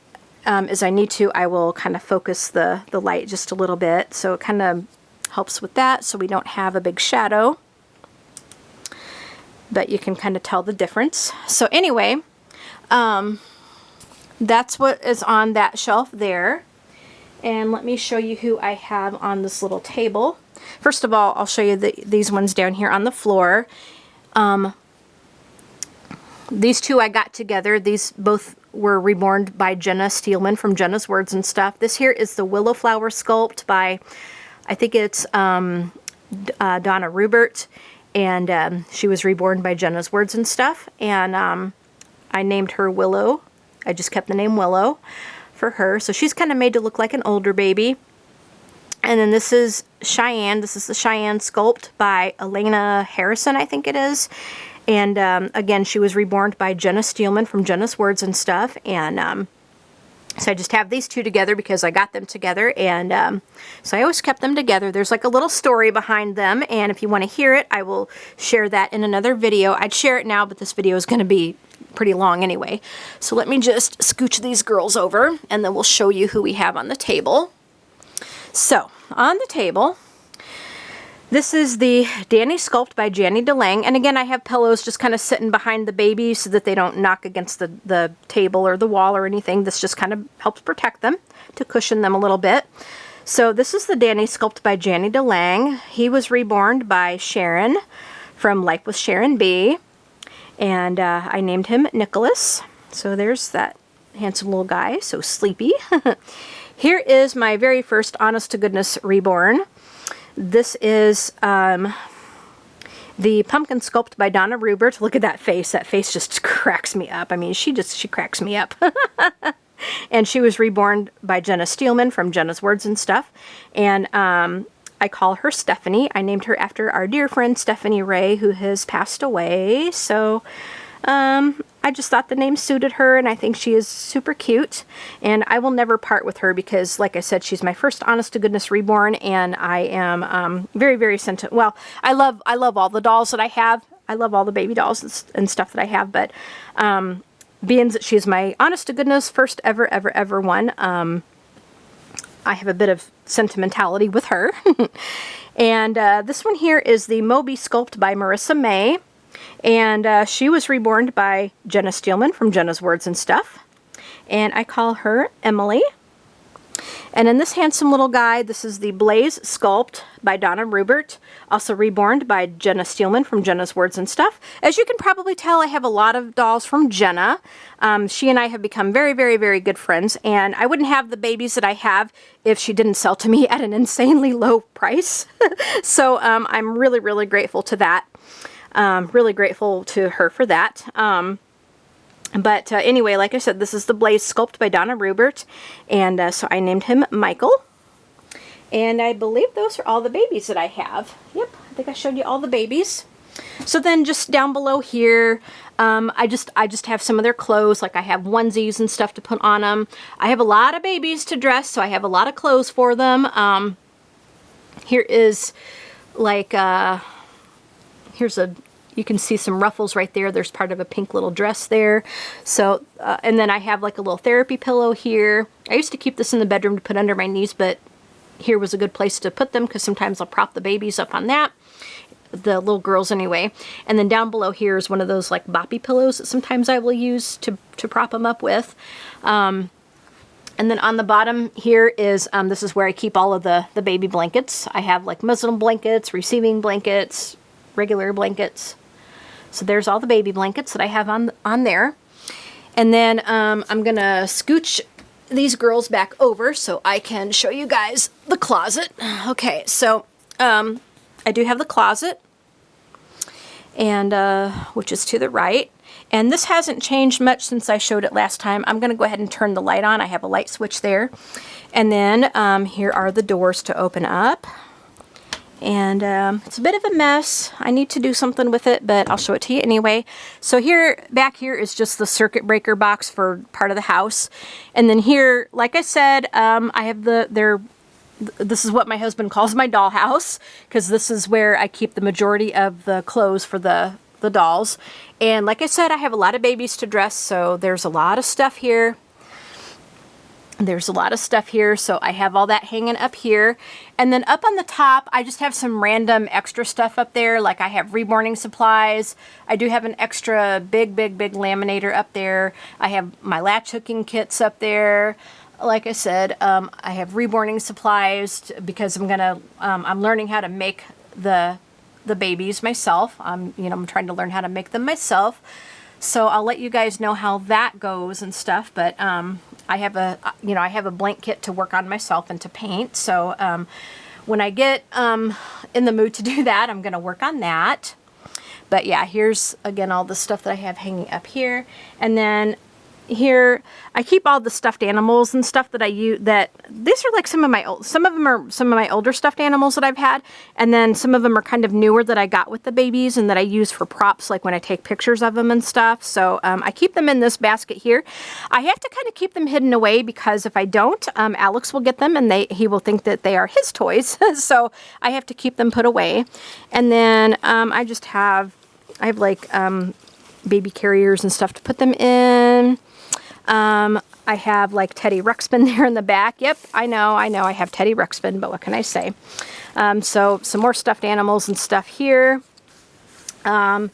as I need to, I will kind of focus the light just a little bit, so it kind of helps with that, so we don't have a big shadow, but you can kind of tell the difference. So anyway, that's what is on that shelf there. And let me show you who I have on this little table. First of all, I'll show you these ones down here on the floor. These two I got together. These both were reborn by Jenna Steelman from Jenna's Words and Stuff. This here is the Willow Flower Sculpt by, I think it's Donna Rubert. And she was reborn by Jenna's Words and Stuff. And I named her Willow. I just kept the name Willow for her. So she's kind of made to look like an older baby. And then this is Cheyenne. This is the Cheyenne Sculpt by Elena Harrison, I think it is. And again, she was reborn by Jenna Steelman from Jenna's Words and Stuff. And so I just have these two together because I got them together. And so I always kept them together. There's like a little story behind them. And if you want to hear it, I will share that in another video. I'd share it now, but this video is going to be pretty long anyway. So let me just scooch these girls over, and then we'll show you who we have on the table. So on the table, this is the Danny Sculpt by Janny DeLang. And again, I have pillows just kind of sitting behind the baby so that they don't knock against the table or the wall or anything. This just kind of helps protect them, to cushion them a little bit. So this is the Danny Sculpt by Janny DeLang. He was reborn by Sharon from Life with Sharon B. And I named him Nicholas. So there's that handsome little guy, so sleepy. Here is my very first honest to goodness reborn. This is the Pumpkin Sculpt by Donna Rubert. Look at that face. That face just cracks me up. I mean, she cracks me up. And she was reborn by Jenna Steelman from Jenna's Words and Stuff. And I call her Stephanie. I named her after our dear friend Stephanie Ray, who has passed away. So I just thought the name suited her, and I think she is super cute. And I will never part with her because, like I said, she's my first honest to goodness reborn, and I am very, very sentimental. Well, I love all the dolls that I have. I love all the baby dolls and stuff that I have, but being that she's my honest to goodness first ever one, I have a bit of sentimentality with her. And this one here is the Moby Sculpt by Marissa May. And she was reborn by Jenna Steelman from Jenna's Words and Stuff. And I call her Emily. And in this handsome little guy, this is the Blaze Sculpt by Donna Rubert, also reborn by Jenna Steelman from Jenna's Words and Stuff. As you can probably tell, I have a lot of dolls from Jenna. She and I have become very, very, very good friends, and I wouldn't have the babies that I have if she didn't sell to me at an insanely low price. So I'm really, really grateful to that. Really grateful to her for that. But anyway, like I said, this is the Blaze Sculpt by Donna Rubert, and so I named him Michael. And I believe those are all the babies that I have. Yep, I think I showed you all the babies. So then just down below here, I just have some of their clothes, like I have onesies and stuff to put on them. I have a lot of babies to dress, so I have a lot of clothes for them. Here is like, you can see some ruffles right there. There's part of a pink little dress there. So, and then I have like a little therapy pillow here. I used to keep this in the bedroom to put under my knees, but here was a good place to put them because sometimes I'll prop the babies up on that. The little girls anyway. And then down below here is one of those like boppy pillows that sometimes I will use to prop them up with. And then on the bottom here is, this is where I keep all of the baby blankets. I have like muslin blankets, receiving blankets, regular blankets. So there's all the baby blankets that I have on there. And then I'm going to scooch these girls back over so I can show you guys the closet. Okay, so I do have the closet, and which is to the right. And this hasn't changed much since I showed it last time. I'm going to go ahead and turn the light on. I have a light switch there. And then here are the doors to open up. And it's a bit of a mess. I need to do something with it, but I'll show it to you anyway. So here, back here is just the circuit breaker box for part of the house. And then here, like I said, I have this is what my husband calls my dollhouse, because this is where I keep the majority of the clothes for the dolls. And like I said, I have a lot of babies to dress, so there's a lot of stuff here. There's a lot of stuff here, so I have all that hanging up here. And then up on the top, I just have some random extra stuff up there, like I have Reborning Supplies. I do have an extra big laminator up there. I have my latch hooking kits up there. Like I said, I have Reborning Supplies because I'm learning how to make the babies myself. I'm trying to learn how to make them myself. So I'll let you guys know how that goes and stuff, but I have a blank kit to work on myself and to paint. So when I get in the mood to do that, I'm going to work on that. But yeah, here's again all the stuff that I have hanging up here. And then here, I keep all the stuffed animals and stuff that I use. These are like some of them are some of my older stuffed animals that I've had, and then some of them are kind of newer that I got with the babies and that I use for props, like when I take pictures of them and stuff. So I keep them in this basket here. I have to kind of keep them hidden away because if I don't, Alex will get them and he will think that they are his toys. So I have to keep them put away. And then I have like baby carriers and stuff to put them in. I have like Teddy Ruxpin there in the back. Yep, I know, I have Teddy Ruxpin, but what can I say? So some more stuffed animals and stuff here. And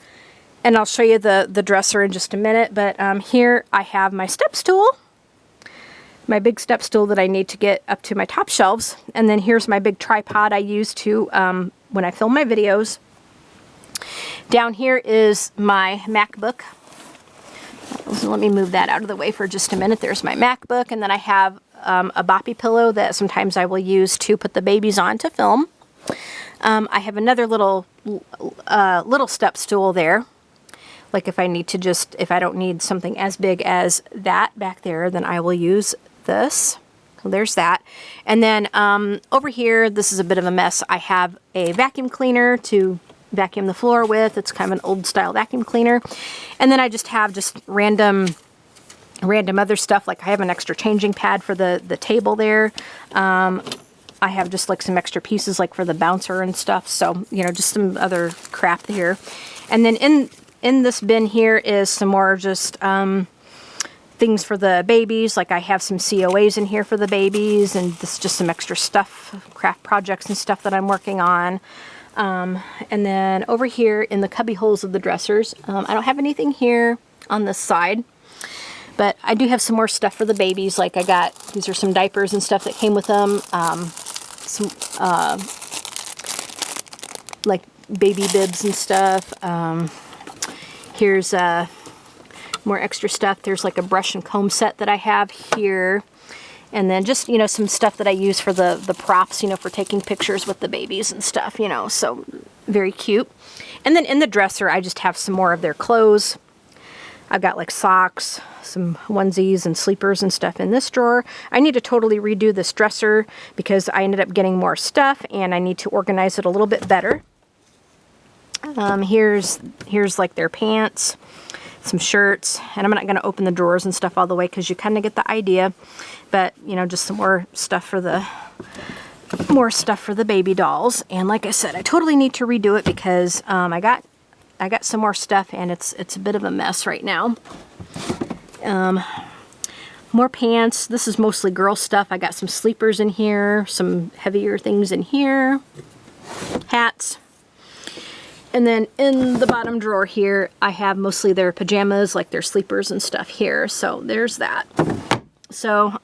I'll show you the dresser in just a minute, but here I have my step stool. My big step stool that I need to get up to my top shelves. And then here's my big tripod I use to, when I film my videos. Down here is my MacBook. So let me move that out of the way for just a minute. There's my MacBook, and then I have a boppy pillow that sometimes I will use to put the babies on to film. I have another little step stool there. Like if I need to if I don't need something as big as that back there, then I will use this. So there's that. And then over here, this is a bit of a mess. I have a vacuum cleaner to vacuum the floor with. It's kind of an old style vacuum cleaner. And then I just have random other stuff. Like I have an extra changing pad for the table there. I have just like some extra pieces like for the bouncer and stuff. So, you know, just some other crap here. And then in this bin here is some more just things for the babies. Like I have some COAs in here for the babies, and this is just some extra stuff, craft projects and stuff that I'm working on. And then over here in the cubby holes of the dressers, I don't have anything here on this side, but I do have some more stuff for the babies. Like these are some diapers and stuff that came with them. Some, like baby bibs and stuff. Here's, more extra stuff. There's like a brush and comb set that I have here. And then just, you know, some stuff that I use for the props, you know, for taking pictures with the babies and stuff, you know, so very cute. And then in the dresser, I just have some more of their clothes. I've got like socks, some onesies and sleepers and stuff in this drawer. I need to totally redo this dresser because I ended up getting more stuff and I need to organize it a little bit better. Here's like their pants, some shirts, and I'm not going to open the drawers and stuff all the way because you kind of get the idea. But, you know, just some more stuff for the baby dolls. And like I said, I totally need to redo it because I got some more stuff and it's a bit of a mess right now. More pants. This is mostly girl stuff. I got some sleepers in here, some heavier things in here, hats. And then in the bottom drawer here, I have mostly their pajamas, like their sleepers and stuff here. So there's that. So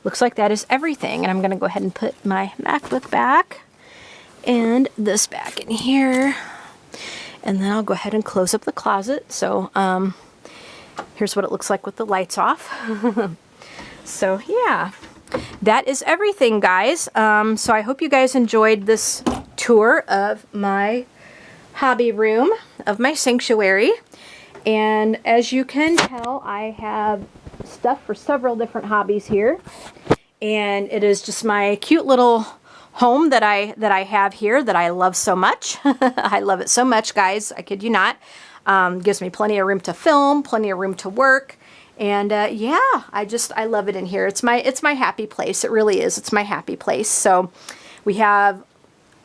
looks like that is everything. And I'm going to go ahead and put my MacBook back and this back in here. And then I'll go ahead and close up the closet. So here's what it looks like with the lights off. So yeah, that is everything, guys. So I hope you guys enjoyed this tour of my hobby room, of my sanctuary. And as you can tell, I have stuff for several different hobbies here. And it is just my cute little home that I have here that I love so much. I love it so much, guys. I kid you not. Gives me plenty of room to film, plenty of room to work. And yeah, I love it in here. It's my happy place. It really is. It's my happy place. So we have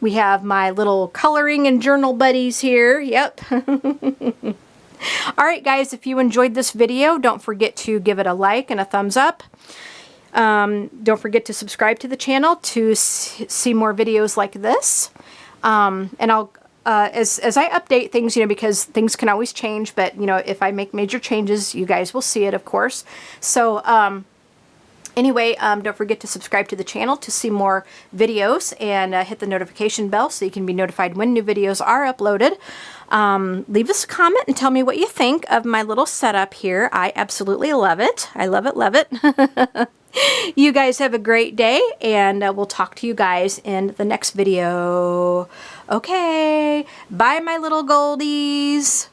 my little coloring and journal buddies here. Yep. All right, guys, if you enjoyed this video, don't forget to give it a like and a thumbs up. Don't forget to subscribe to the channel to see more videos like this. And I'll, as I update things, you know, because things can always change, but, you know, if I make major changes, you guys will see it, of course. So, anyway, don't forget to subscribe to the channel to see more videos and hit the notification bell so you can be notified when new videos are uploaded. Leave us a comment and tell me what you think of my little setup here. I absolutely love it. I love it, love it. You guys have a great day, and we'll talk to you guys in the next video. Okay, bye my little goldies.